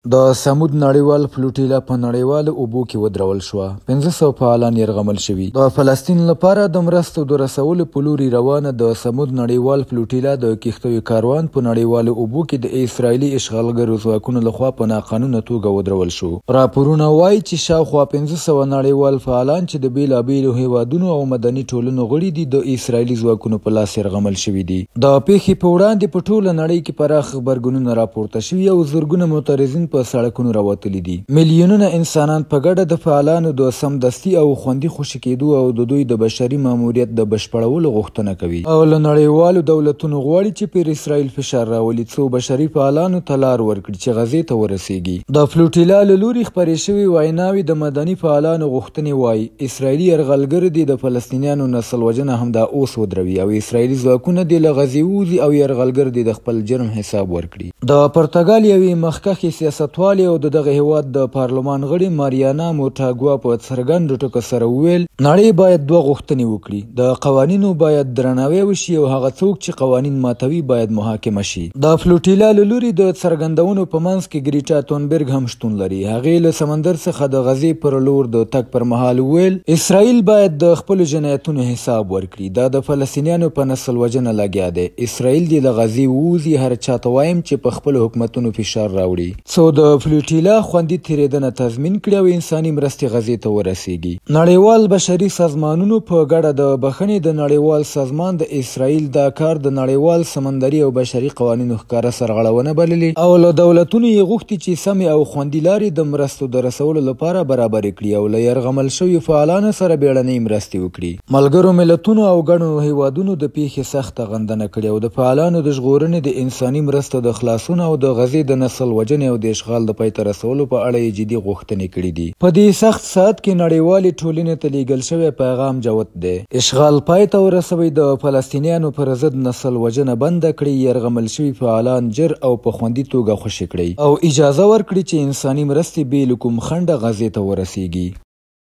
د سمود نړیوال فلوټیلا په نړیوالو اوبو کې ودرول شوه. 500 فعالان یرغمل شوي. د فلسطین لپاره د مرستو د رسولو په لوري روانه د سمود نړیوال فلوټیلا د کښتیو کاروان په نړیوالو اوبو کې د اسرایلي اشغالګرو ځواکونو لخوا په ناقانونه توګه ودرول شو. راپورونه وایي چې شاوخوا 500 نړیوال فعالان چې د بیلابیلو هیوادونو او مدني ټولنو غړي دي د اسرایلي ځواکونو په لاس یرغمل شوي دي. د پیښې په وړاندې په ټوله نړۍ کې پراخ غبرګونونه راپورته شوي او زرګونه معترضین په سړکونو راوتلي دي. میلیونونه انسانان په ګډه د فعالانو د سمدستي او خوندي خوشي کېدو او د دوی د بشري ماموریت د بشپړولو غوښتنه کوي او له نړیوالو دولتونو غواړي چې پر اسرائیل فشار راولي څو بشري فعالانو ته لار ورکړي چې غزې ته ورسیږي. د فلوټیلا له لوري خپرې شوې ویناوې د مدني فعالانو غوښتنې وایي اسرائیلي یرغلګر دي د فلسطینیانو نسل وژنه همدا اوس ودروي او اسرائیلي ځواکونه دې له غزې ووځي او یرغلګر دې د خپل جرم حساب ورکړي. د پرتګال یوې مخکښې سیاستوالې او د دغه هیواد د پارلمان غړي ماریانا موټاګوا په څرګندو ټکو سره وویل نړۍ باید دوه غوښتنې وکړي. د قوانینو باید درناوی وشي او هغه څوک چې قوانین ماتوي باید محاکمه شي. د فلوټیلا له لوري د څرګندونو په منځ کې ګریټا تونبرګ هم شتون لري. هغې له سمندر څخه د غزې پر لور د تګ پر مهال وویل اسرائیل باید د خپلو جنایتونو حساب ورکړي. دا د فلسطینیانو په نسل وژنه لګیا دی. اسرائیل دې له غزې ووځي. هر چاته وایم چې په خپلو حکومتونو فشار راوړي څو د فلوټیلا خوندي تیریدنه تضمین کړي او انساني مرستې غزې ته ورسیږي. نړیوال بشري سازمانونو په ګډه د بخښنې د نړیوال سازمان د اسرائیل دا کار د نړیوال سمندري او بشري قوانینو ښکاره سرغړونه بللې او له دولتونو یې غوښتي چې سمې او خوندي لارې د مرستو د رسولو لپاره برابرې کړي او له یرغمل شویو فعالانو سره بیړنۍ مرستې وکړي. ملګرو ملتونو او ګڼو هیوادونو د پیښې سخته غندنه کړې او د فعالانو د ژغورنې د انساني مرستو د خلاصون او د غزې د نسل وژنې او د اشغال د پای ته رسولو په اړه یې جدي غوښتنې کړې دي. په دې سخت ساعت کې نړیوالې ټولنې ته لیږل شوی پیغام جوت دی. اشغال پای ته ورسوي. د فلسطینیانو پر ضد نسل وژنه بنده کړي. یرغمل شوي فعالان جر او په خوندي توګه خوشي کړي او اجازه ورکړي چې انساني مرستې بې له کوم خنډه غزې ته ورسیږي.